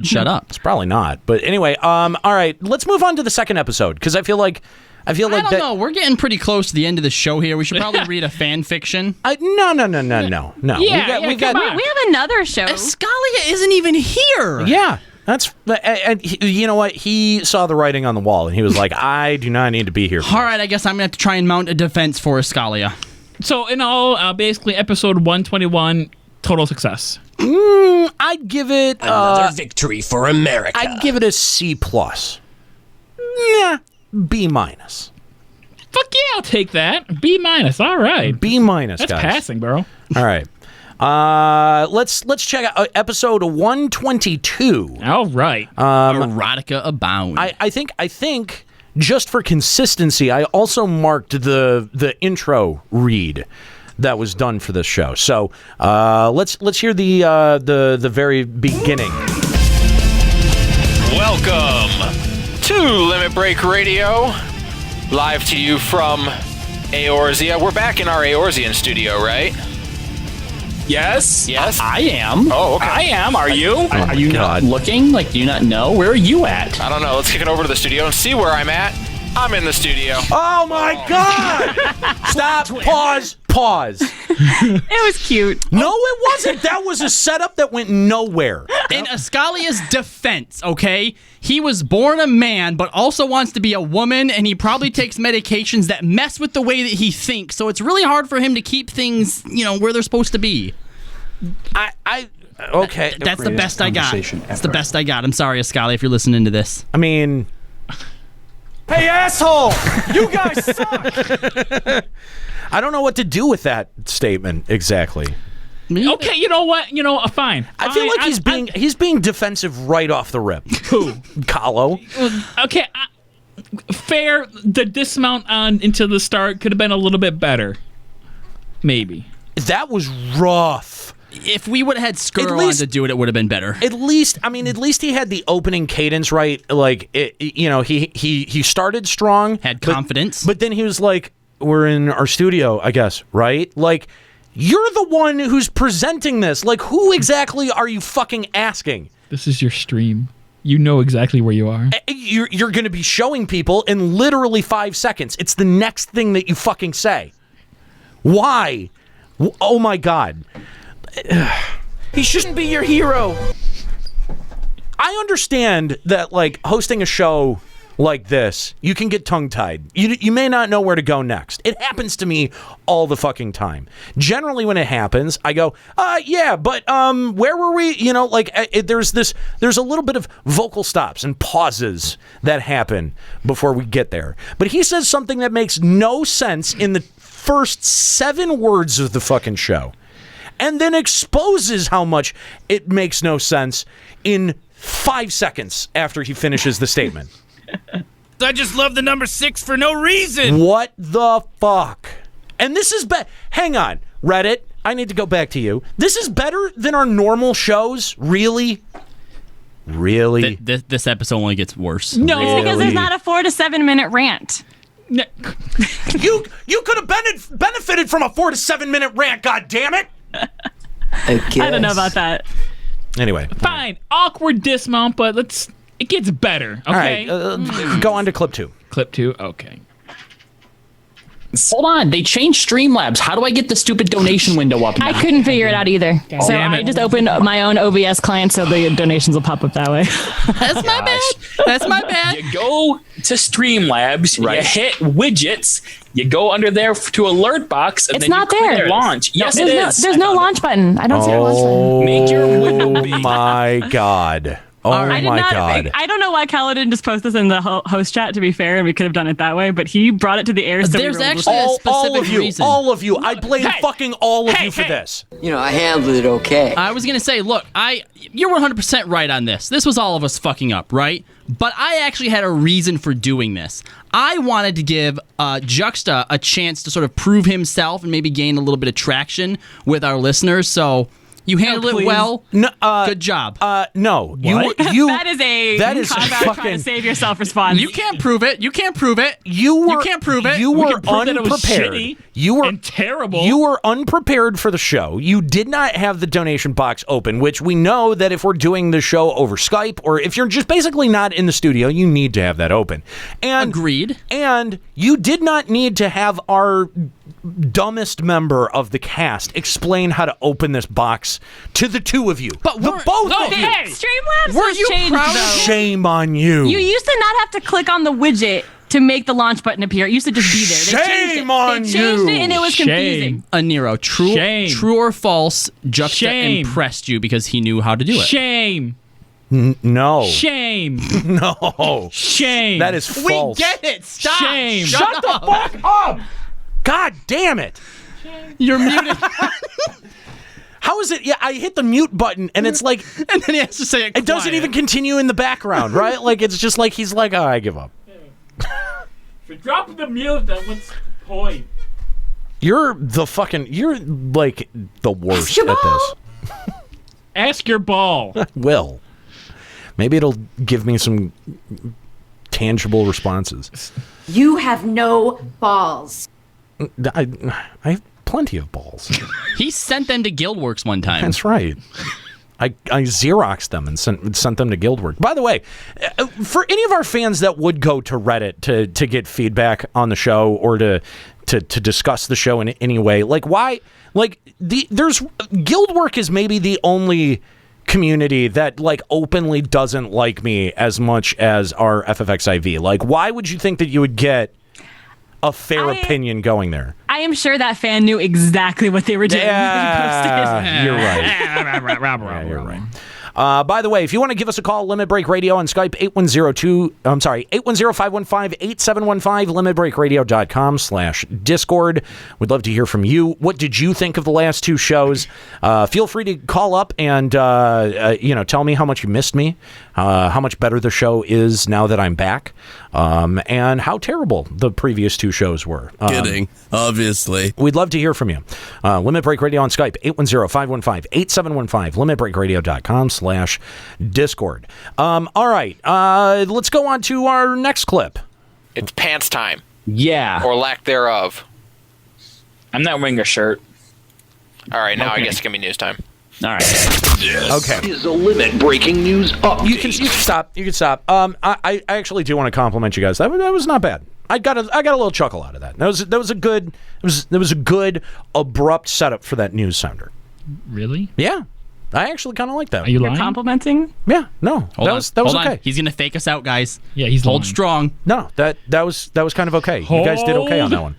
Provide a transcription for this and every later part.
Shut up. It's probably not. But anyway, all right, let's move on to the second episode because I feel like I don't know. We're getting pretty close to the end of the show here. We should probably read a fan fiction. No. Yeah, we got. we have another show. Scalia isn't even here. Yeah, and you know what? He saw the writing on the wall, and he was like, "I do not need to be here." All right, I guess I'm gonna have to try and mount a defense for Scalia. So in all, basically, episode 121, total success. I'd give it another victory for America. I'd give it a C+. Nah, B-. Fuck yeah, I'll take that. B-. All right. B-, That's guys. passing, bro. All right. Let's check out episode 122. All right. Erotica abound. I think just for consistency, I also marked the intro read that was done for this show. So let's hear the very beginning. Welcome to Limit Break Radio, live to you from Eorzea. We're back in our Eorzean studio, right? Yes. I am. Oh, okay. I am. Are you? Are you God. not looking? Like, do you not know? Where are you at? I don't know. Let's kick it over to the studio and see where I'm at. I'm in the studio. Oh my God! Stop. Pause. It was cute. No, it wasn't. That was a setup that went nowhere. In Ascalia's defense, okay, he was born a man, but also wants to be a woman, and he probably takes medications that mess with the way that he thinks. So it's really hard for him to keep things, where they're supposed to be. Okay. That's the best I got. That's the best I got. I'm sorry, Ascalia, if you're listening to this. I mean, hey, asshole! You guys suck! I don't know what to do with that statement exactly. Okay, you know what? Fine. I feel like he's being defensive right off the rip. Who? Kahlo. Okay, fair. The dismount on into the start could have been a little bit better. Maybe. That was rough. If we would have had Skrull on to do it, it would have been better. At least he had the opening cadence right. Like, he started strong. Had confidence. But then he was like, we're in our studio, I guess, right? Like, you're the one who's presenting this. Like, who exactly are you fucking asking? This is your stream. You know exactly where you are. You're going to be showing people in literally 5 seconds. It's the next thing that you fucking say. Why? Oh, my God. He shouldn't be your hero. I understand that, like, hosting a show like this, you can get tongue-tied. You may not know where to go next. It happens to me all the fucking time. Generally, when it happens, I go, yeah, but where were we? There's a little bit of vocal stops and pauses that happen before we get there. But he says something that makes no sense in the first 7 words of the fucking show, and then exposes how much it makes no sense in 5 seconds after he finishes the statement. I just love the number 6 for no reason. What the fuck? And this is hang on, Reddit, I need to go back to you. This is better than our normal shows? Really? This episode only gets worse. No. It's because there's not a 4 to 7 minute rant. No. You could have benefited from a 4 to 7 minute rant, god damn it! I don't know about that. Anyway. Fine. Awkward dismount, but it gets better. Okay. All right, go on to clip 2. Clip 2. Okay. Hold on. They changed Streamlabs. How do I get the stupid donation window up now? I couldn't figure it out either. So I just opened my own OBS client so the donations will pop up that way. That's my bad. That's my bad. You go to Streamlabs, you hit widgets, you go under there to alert box, and It's then not you click there. launch. Yes, it is. There's no launch button. I don't see a launch button. Make your window big. Oh my God. Oh my God. I don't know why Callow didn't just post this in the host chat, to be fair, and we could have done it that way, but he brought it to the air. So There's actually a specific reason. All of you. I blame fucking all of you for this. I handled it okay. I was going to say, look, you're 100% right on this. This was all of us fucking up, right? But I actually had a reason for doing this. I wanted to give Juxta a chance to sort of prove himself and maybe gain a little bit of traction with our listeners. So You handled it well. No, Good job. no. What? You That is a That is cop out trying fucking- to save yourself response. You can't prove it. You can't prove it. You can't prove it. You We were can prove that it was unprepared. shitty You were and terrible. You were unprepared for the show. You did not have the donation box open, which we know that if we're doing the show over Skype or if you're just basically not in the studio, you need to have that open. And Agreed. And you did not need to have our dumbest member of the cast explain how to open this box to the two of you. But the we're- both no, of you. hey, Streamlabs Were has you changed proud of though. Shame on you. You used to not have to click on the widget to make the launch button appear. It used to just be there. They changed Shame it. on They changed you. it and it was Shame. confusing. Nero, Shame. true or false, Juxta Shame. impressed you because he knew how to do it. Shame. No. Shame. No. Shame. That is false. We get it. Stop. Shame. Shut the fuck up! God damn it! You're muted. How is it? Yeah, I hit the mute button and it's like And then he has to say it it doesn't quiet. even continue in the background, right? Like it's just like he's like, oh, I give up. If you're dropping the mute, then what's the point? You're like the worst at this. Ask your ball. Will. Maybe it'll give me some tangible responses. You have no balls. I have plenty of balls. He sent them to Guildworks one time. That's right. I Xeroxed them and sent them to Guildwork. By the way, for any of our fans that would go to Reddit to get feedback on the show or to discuss the show in any way, like why? Like there's Guildwork is maybe the only community that like openly doesn't like me as much as our FFXIV. Like, why would you think that you would get a fair opinion going there? I am sure that fan knew exactly what they were doing. Yeah, you're right. Yeah, you're right. By the way, if you want to give us a call, Limit Break Radio on Skype, 810-515-8715, limitbreakradio.com/Discord. We'd love to hear from you. What did you think of the last two shows? Feel free to call up and tell me how much you missed me, how much better the show is now that I'm back, and how terrible the previous two shows were. Kidding, obviously. We'd love to hear from you. Limit Break Radio on Skype, 810-515-8715, limitbreakradio.com/Discord. All right, let's go on to our next clip. It's pants time, Yeah. or lack thereof. I'm not wearing a shirt. All right, now Okay. I guess it can be news time. All right. Okay. Is a limit breaking news update. You can stop. You can stop. I actually do want to compliment you guys. That was not bad. I got a little chuckle out of that. That was a good abrupt setup for that news sounder. Really? Yeah, I actually kind of like that. Are you You're lying? complimenting? Yeah, no, that was Hold okay. on. He's gonna fake us out, guys. Yeah, he's Hold lying. strong. No, that was kind of okay. You guys did okay on that one.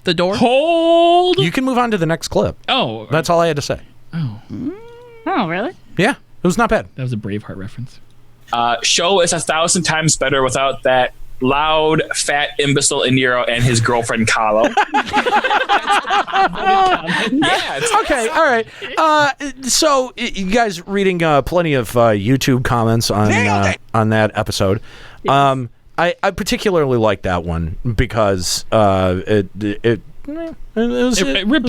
The door. Hold. You can move on to the next clip. Oh, That's all I had to say. Oh, really? Yeah, it was not bad. that was a Braveheart reference. Show is 1,000 times better without that loud, fat imbecile Aniero and his girlfriend Kahlo. Yeah, it's Okay, all right. So you guys reading plenty of YouTube comments on that episode. I particularly like that one because it was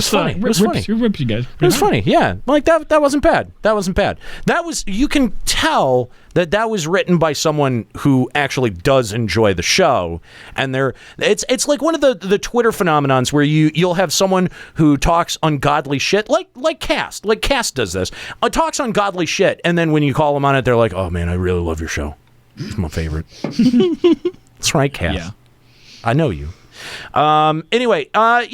funny. It was funny. It rips you guys. It was funny, yeah. Like that wasn't bad. That wasn't bad. That was, you can tell that was written by someone who actually does enjoy the show, and it's like one of the Twitter phenomenons where you'll have someone who talks ungodly shit, like Cast does this, talks ungodly shit, and then when you call them on it, they're like, oh man, I really love your show. It's my favorite. That's right, Cast. Yeah. I know you. Anyway, that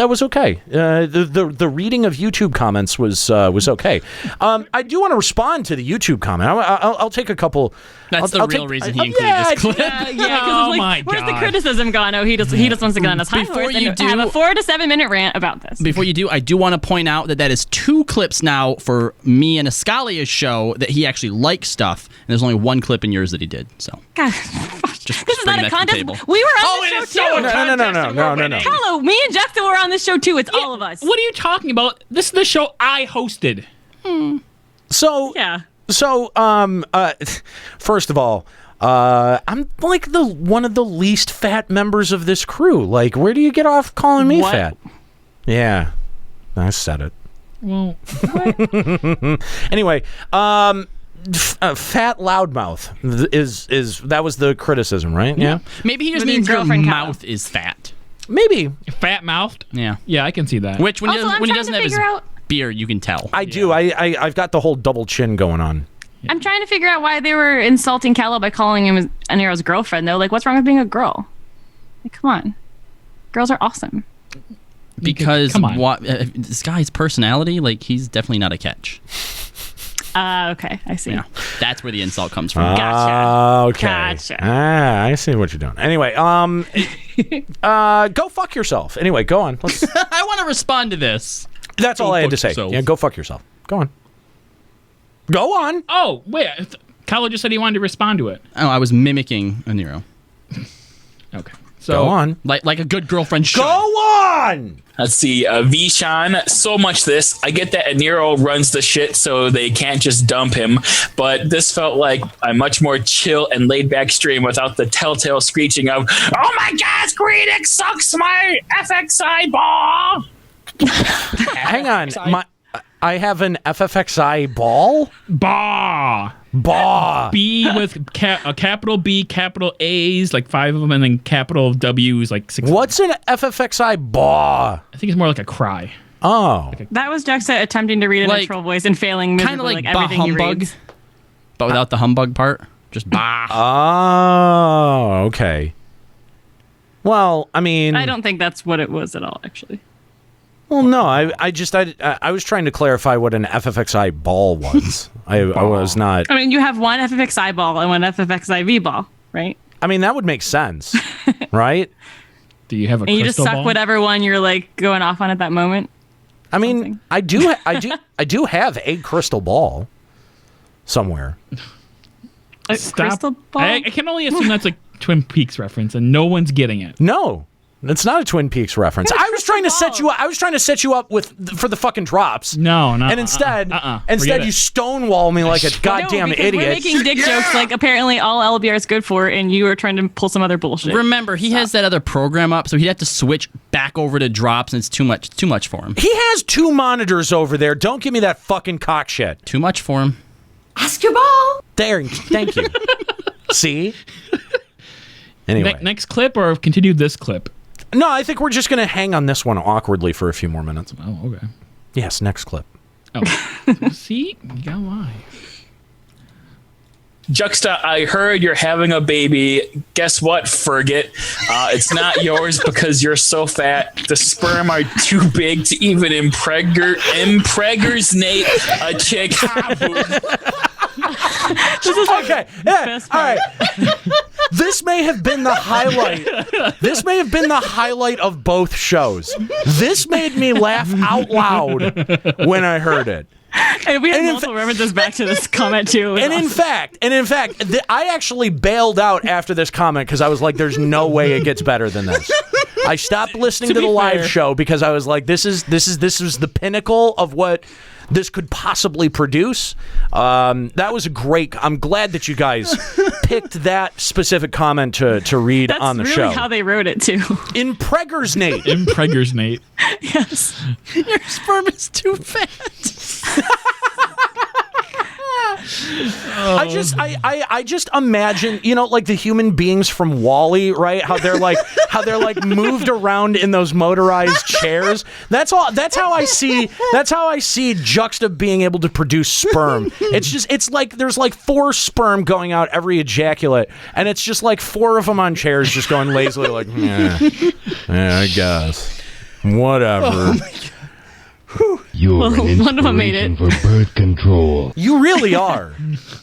was okay. The reading of YouTube comments was okay. I do want to respond to the YouTube comment. I'll take a couple. That's I'll the real take- reason he included this clip. Yeah, because Oh it's my like, where's the God. criticism gone? Oh, he just wants to get on his high Before horse you and do- have a 4 to 7 minute rant about this. Before you do, I do want to point out that is 2 clips now for me and Ascalia's show that he actually likes stuff, and there's only 1 clip in yours that he did. So God, just this is bring not a that to the contest. table. We were on Oh, the it show is so too. No. Hello, me and Juxta were on the show too. It's all of us. What are you talking about? This is the show I hosted. So Yeah. First of all, I'm like one of the least fat members of this crew. Like, where do you get off calling me What? fat? Yeah, I said it. Well, Anyway, fat loudmouth is that was the criticism, right? Yeah. Maybe he just With your means your girlfriend mouth is fat. Maybe. fat mouthed. Yeah. Yeah, I can see that. Which when Also, I'm he trying doesn't to have his figure out- beard, you can tell. I do. I've got the whole double chin going on. I'm trying to figure out why they were insulting Callow by calling him Aniero's girlfriend, though. Like, what's wrong with being a girl? Like, come on. Girls are awesome. Because Come on. This guy's personality, like, he's definitely not a catch. Okay, I see. Yeah, that's where the insult comes from. Gotcha. Okay. Gotcha. I see what you're doing. Anyway, go fuck yourself. Anyway, go on. I want to respond to this. That's all I had to say. yourself. Yeah, go fuck yourself. Go on. Go on. Oh, wait. Kylo just said he wanted to respond to it. Oh, I was mimicking Aniero. Okay. So, Go on. Like a good girlfriend should. Go on. Let's see, Vishan, so much this. I get that Aniero runs the shit, so they can't just dump him, but this felt like a much more chill and laid-back stream without the telltale screeching of, "Oh my God, Greedix sucks my FXI ball!" Hang on. I have an FFXI ball? Bah. B with a capital B, capital A's, like 5 of them, and then capital W's, like 6. What's an FFXI ball? I think it's more like a cry. Oh. That was Juxta attempting to read a Like, natural voice and failing miserably, Kind of like bah everything he humbug, reads. but without the humbug part. Just bah. Oh, okay. Well, I mean... I don't think that's what it was at all, actually. Well, no, I was trying to clarify what an FFXI ball was. I was not... I mean, you have one FFXI ball and one FFXIV ball, right? I mean, that would make sense, right? Do you have a And you just crystal suck ball? whatever one you're like going off on at that moment. I mean, I do have a crystal ball somewhere. A Stop. crystal ball? I can only assume that's a Twin Peaks reference, and no one's getting it. No, it's not a Twin Peaks reference. I was trying to set you up. I was trying to set you up for the fucking drops. No. And instead, Forget you it. stonewall me like a goddamn no, because idiot. We're making dick jokes like apparently all LBR is good for, and you were trying to pull some other bullshit. Remember, he has that other program up, so he'd have to switch back over to drops, and it's too much for him. He has 2 monitors over there. Don't give me that fucking cock shit. Too much for him. Ask your ball. There, thank you. See? Anyway. Next clip or continue this clip? No, I think we're just going to hang on this one awkwardly for a few more minutes. Oh, okay. Yes, next clip. Oh, see? You got why. Juxta, I heard you're having a baby. Guess what, Ferget? It's not yours because you're so fat. The sperm are too big to even impregnate a chick. Okay. Yeah. All right. This may have been the highlight. This may have been the highlight of both shows. This made me laugh out loud when I heard it. And we had multiple references back to this comment too. And in fact, I actually bailed out after this comment because I was like, "There's no way it gets better than this." I stopped listening to the live show because I was like, "This is the pinnacle of what this could possibly produce." That was great. I'm glad that you guys picked that specific comment to read on the really show. That's how they wrote it too. Impregnate. Impregnate. Yes. Your sperm is too fat. I just imagine, like the human beings from WALL-E, right? How they're like moved around in those motorized chairs. That's how I see Juxta being able to produce sperm. It's like there's like 4 sperm going out every ejaculate, and it's just like 4 of them on chairs just going lazily like, yeah, I guess. Whatever. You're one of them made it. for birth control. You really are.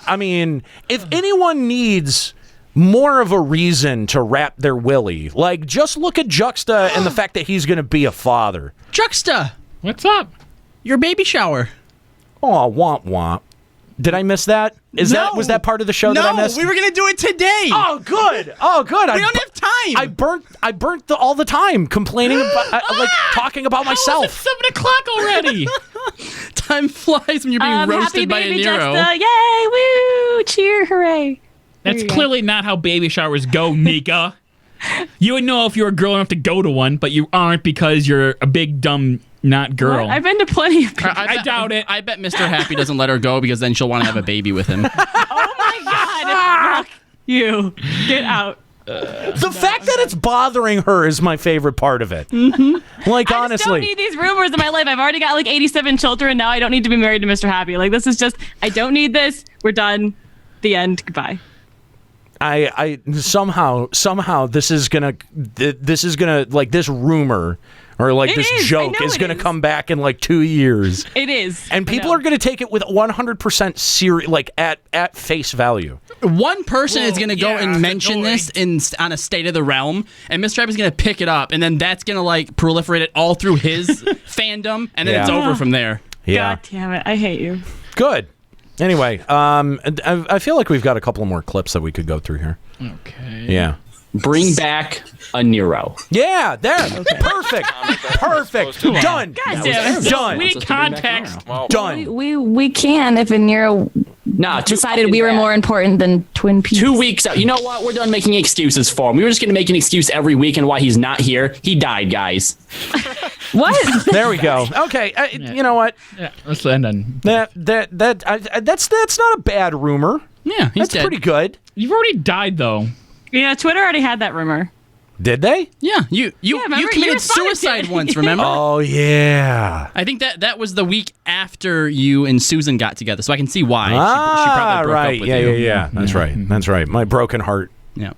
I mean, if anyone needs more of a reason to wrap their willy, like, just look at Juxta and the fact that he's going to be a father. Juxta, What's up? your baby shower. Oh, womp womp. Did I miss that? Was that part of the show that I missed? No, we were gonna do it today. Oh, good. Oh, good. We don't have time. I burnt all the time complaining about, talking about myself. It's 7 o'clock already. Time flies when you're being Happy roasted by baby Aniero. Juxta. Yay, woo, cheer, hooray. That's clearly not how baby showers go, Nika. You would know if you were a girl enough to go to one, but you aren't because you're a big, dumb, not girl. What? I've been to plenty of people. I doubt it. I bet Mr. Happy doesn't let her go because then she'll want to have a baby with him. Oh my God. Fuck you. Get out. The fact that it's bothering her is my favorite part of it. Like, I just don't honestly. need these rumors in my life. I've already got like 87 children. Now I don't need to be married to Mr. Happy. Like, this is just, I don't need this. We're done. The end. Goodbye. I somehow this is gonna like this rumor or like this joke is gonna come back in like 2 years. It is, and people are gonna take it with 100% serious, like at face value. One person is going to go and mention this on a State of the Realm, and Mr. Happy's going to pick it up, and then that's going to like proliferate it all through his fandom, and then it's over from there. Yeah. God damn it! I hate you. Good. Anyway, I feel like we've got a couple more clips that we could go through here. Okay. Yeah. Bring back Aniero. Yeah, there. Perfect. Perfect. Done. God damn it. Done. We need context. Done. We can if Aniero decided we were more important than Twin Peaks. 2 weeks out. You know what? We're done making excuses for him. We were just going to make an excuse every weekend why he's not here. He died, guys. What? There we go. Okay. You know what? Yeah, let's end on That's not a bad rumor. Yeah, he's That's dead. pretty good. You've already died, though. Yeah, Twitter already had that rumor. Did they? Yeah, you remember? You committed responded to suicide it. once, remember? Oh yeah. I think that was the week after you and Susan got together, so I can see why. She probably broke right. up with Yeah, you. yeah. That's right. That's right. My broken heart. Yeah.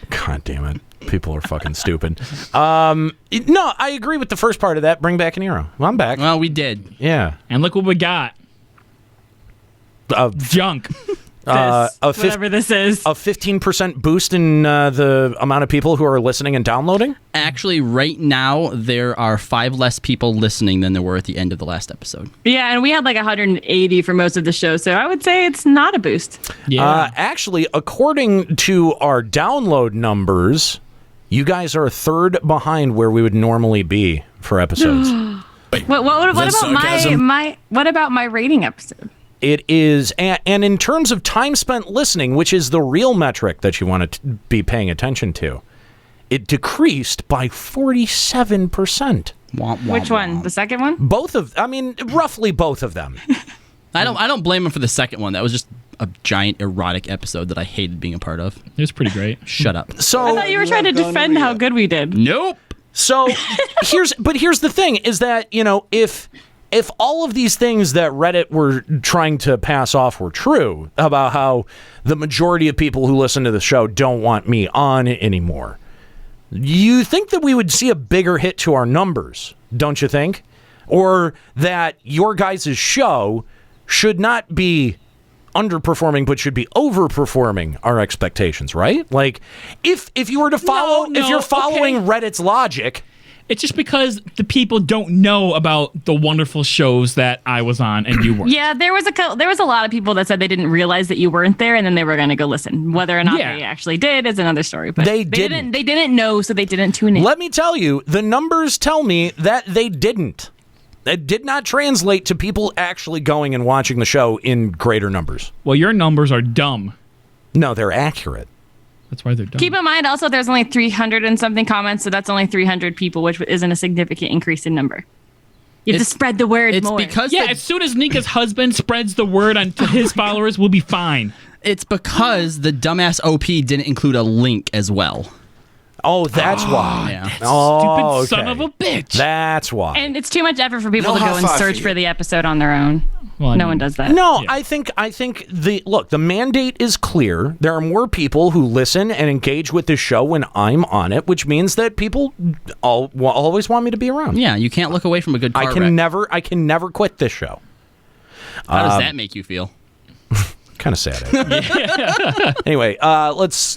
God damn it. People are fucking stupid. No, I agree with the first part of that. Bring back Aniero. Well, I'm back. Well, we did. Yeah. And look what we got. Junk. Whatever this is. A 15% boost in the amount of people who are listening and downloading? Actually, right now, there are 5 less people listening than there were at the end of the last episode. Yeah, and we had like 180 for most of the show, so I would say it's not a boost. Yeah. Actually, according to our download numbers, you guys are a third behind where we would normally be for episodes. What about my rating episode? It is, and in terms of time spent listening, which is the real metric that you want to be paying attention to, it decreased by 47%. Which one? The second one? Roughly both of them. I don't blame him for the second one. That was just a giant erotic episode that I hated being a part of. It was pretty great. Shut up. So I thought you were trying to defend how good we did. Nope. So here's the thing is that, if all of these things that Reddit were trying to pass off were true about how the majority of people who listen to the show don't want me on anymore, you think that we would see a bigger hit to our numbers, don't you think? Or that your guys' show should not be underperforming but should be overperforming our expectations, right? Like if you were to follow if you're following Reddit's logic, it's just because the people don't know about the wonderful shows that I was on and you weren't. Yeah, there was a lot of people that said they didn't realize that you weren't there, and then they were going to go listen. Whether or not they actually did is another story. But they didn't. They didn't know, so they didn't tune in. Let me tell you, the numbers tell me that they didn't. It did not translate to people actually going and watching the show in greater numbers. Well, your numbers are dumb. No, they're accurate. That's why they're dumb. Keep in mind also there's only 300 and something comments, so that's only 300 people, which isn't a significant increase in number. You have to spread the word more. As soon as Nika's husband spreads the word on to his followers, we'll be fine. It's because the dumbass OP didn't include a link as well. Oh, that's why. Yeah. Stupid son of a bitch. That's why. And it's too much effort for people to go and search for the episode on their own. Well, no one does that. No, yeah. I think the mandate is clear. There are more people who listen and engage with this show when I'm on it, which means that people always want me to be around. Yeah, you can't look away from a good car I can never quit this show. How does that make you feel? Kind of sad. Anyway, let's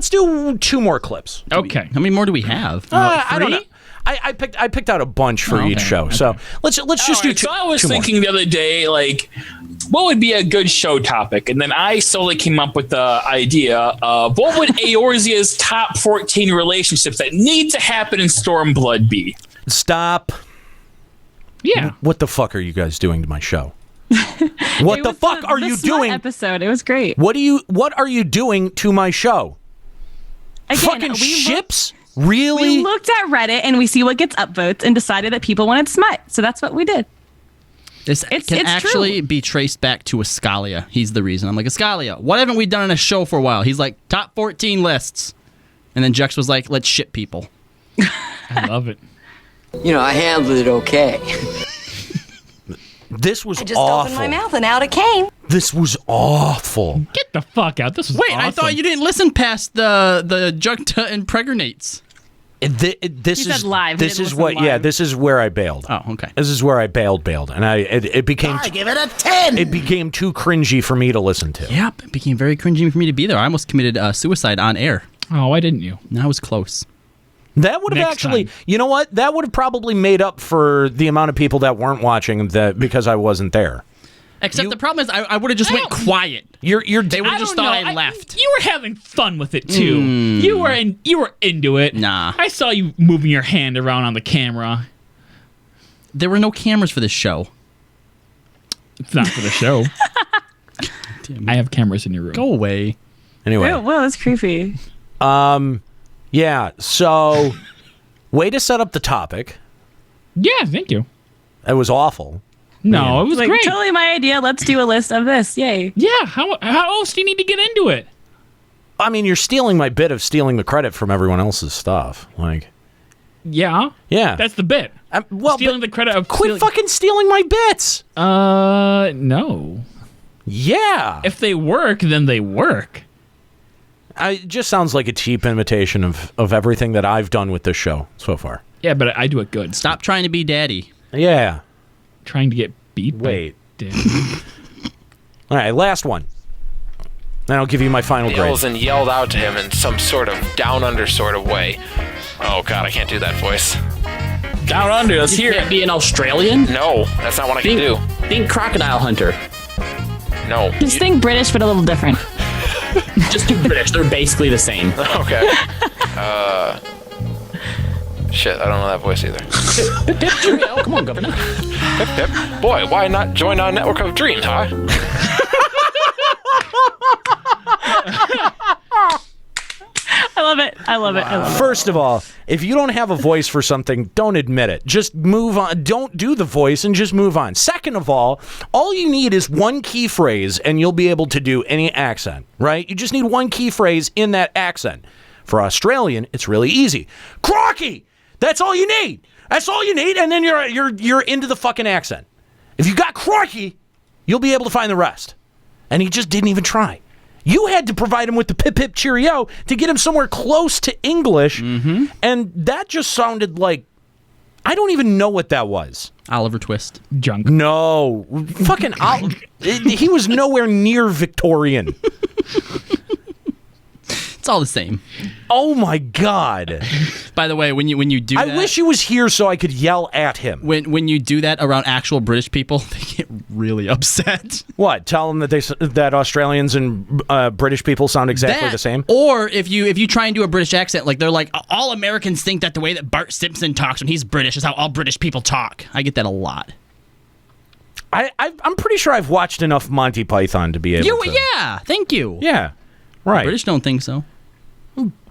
do 2 more clips. Okay. How many more do we have? I don't know. I picked out a bunch for each show. Okay. So let's just do 2. So I was 2 thinking more. the other day, like, what would be a good show topic? And then I slowly came up with the idea of what would Eorzea's top 14 relationships that need to happen in Stormblood be? Stop. Yeah. What the fuck are you guys doing to my show? What the fuck are you doing? Episode. It was great. What are you doing to my show? Fucking ships? Really? We looked at Reddit and we see what gets upvotes and decided that people wanted smut. So that's what we did. This can actually be traced back to Ascalia. He's the reason. I'm like, Ascalia, what haven't we done on a show for a while? He's like, top 14 lists. And then Jex was like, let's ship people. I love it. You know, I handled it okay. This was I just awful. opened my mouth and out it came. This was awful. Get the fuck out. This was Wait, awesome. I thought you didn't listen past the Jugta and Preggernates. This He is said live. He This didn't is listen what. Yeah, live. this is where I bailed. Oh, okay. This is where I bailed, and it became. I give it a 10. It became too cringy for me to listen to. Yep, it became very cringy for me to be there. I almost committed suicide on air. Oh, why didn't you? I was close. That would have Next actually, time. you know what? That would have probably made up for the amount of people that weren't watching that because I wasn't there. Except the problem is I would have just went quiet. They would have just don't thought know. I left. You were having fun with it too. You were into it. Nah. I saw you moving your hand around on the camera. There were no cameras for this show. It's not for the show. I have cameras in your room. Go away. Anyway. Oh, well, that's creepy. Yeah, so way to set up the topic. Yeah, thank you. It was awful. No, it was Like, great. totally my idea. Let's do a list of this. Yay. Yeah, how else do you need to get into it? I mean, you're stealing my bit of stealing the credit from everyone else's stuff. Like, Yeah. yeah. That's the bit. Stealing the credit of Quit fucking stealing my bits. No. Yeah. If they work, then they work. It just sounds like a cheap imitation of everything that I've done with this show so far. Yeah, but I do it good. Stop trying to be daddy. Yeah. Trying to get beat. Wait. By All right, last one. Then I'll give you my final grade. Yells and yelled out to him in some sort of down under sort of way. Oh god, I can't do that voice. Down under, let's hear it. Be an Australian? No, that's not what I can do. Think crocodile hunter. No. Just think British, but a little different. Just do British. They're basically the same. Okay. Shit, I don't know that voice either. Cheerio. Come on, Governor. Hip, hip. Boy, why not join our network of dreams, huh? I love it. I love it. I love it. First of all, if you don't have a voice for something, don't admit it. Just move on. Don't do the voice and just move on. Second of all you need is one key phrase and you'll be able to do any accent, right? You just need one key phrase in that accent. For Australian, it's really easy. Crocky! That's all you need. That's all you need, and then you're into the fucking accent. If you got crocky, you'll be able to find the rest. And he just didn't even try. You had to provide him with the pip pip cheerio to get him somewhere close to English, and that just sounded like I don't even know what that was. Oliver Twist. Junk. No, fucking he was nowhere near Victorian. It's all the same. Oh my god! By the way, when you do that, I wish he was here so I could yell at him. When you do that around actual British people, they get really upset. What? Tell them that that Australians and British people sound exactly the same. Or if you try and do a British accent, like they're like, all Americans think that the way that Bart Simpson talks when he's British is how all British people talk. I get that a lot. I'm pretty sure I've watched enough Monty Python to be able to. Yeah, thank you. Yeah, right. British don't think so.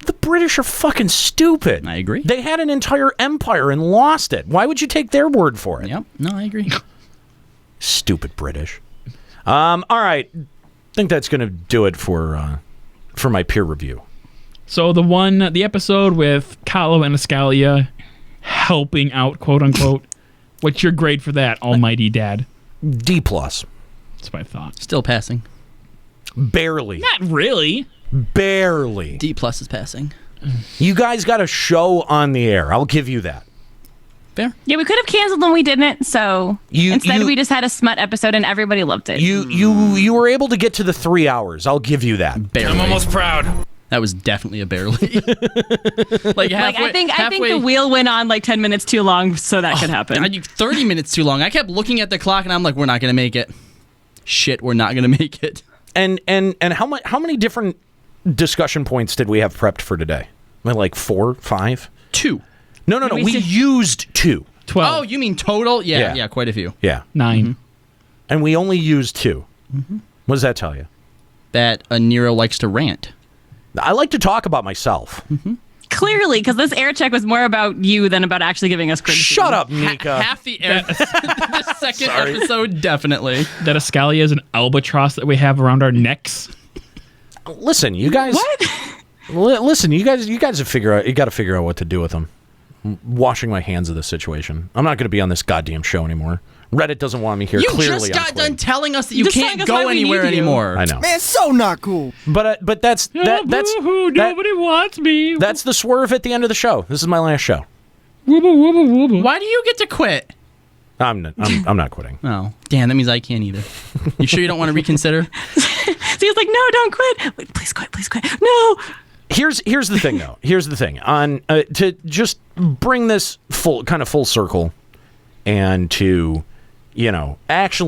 The British are fucking stupid. I agree. They had an entire empire and lost it. Why would you take their word for it? Yep. No, I agree. Stupid British. All right. I think that's going to do it for my peer review. So the episode with Kahlo and Ascalia helping out, quote unquote. What's your grade for that, almighty dad? D+. That's what I thought. Still passing. Barely. Not really. Barely. D+ is passing. You guys got a show on the air. I'll give you that. Fair. Yeah, we could have canceled them. We didn't. So instead, we just had a smut episode and everybody loved it. You were able to get to the 3 hours. I'll give you that. Barely. I'm almost proud. That was definitely a barely. like halfway, I think the wheel went on like 10 minutes too long, so that could happen. 30 minutes too long. I kept looking at the clock and I'm like, we're not gonna make it. Shit, we're not gonna make it. And how many different discussion points did we have prepped for today? Like 4, 5? 2. No. We used 2. 12. Oh, you mean total? Yeah, quite a few. Yeah. 9. Mm-hmm. And we only used 2. Mm-hmm. What does that tell you? That Aniero likes to rant. I like to talk about myself. Clearly, because this air check was more about you than about actually giving us criticism. Shut up, Nika. Half the the second episode, definitely. That Escalia is an albatross that we have around our necks. Listen, you guys. What? Listen, you guys have you got to figure out what to do with them. I'm washing my hands of this situation. I'm not going to be on this goddamn show anymore. Reddit doesn't want me here. You Clearly, just got I'm quitting. done telling us that you Just can't telling us go why we anywhere need you. anymore. I know. Man, so not cool. But that's Nobody wants me. that's the swerve at the end of the show. This is my last show. Why do you get to quit? I'm not quitting. Oh, damn, that means I can't either. You sure you don't want to reconsider? So he was like, no, don't quit. Wait, please quit. No. Here's the thing, though. Here's the thing. On to just bring this full circle, and to actually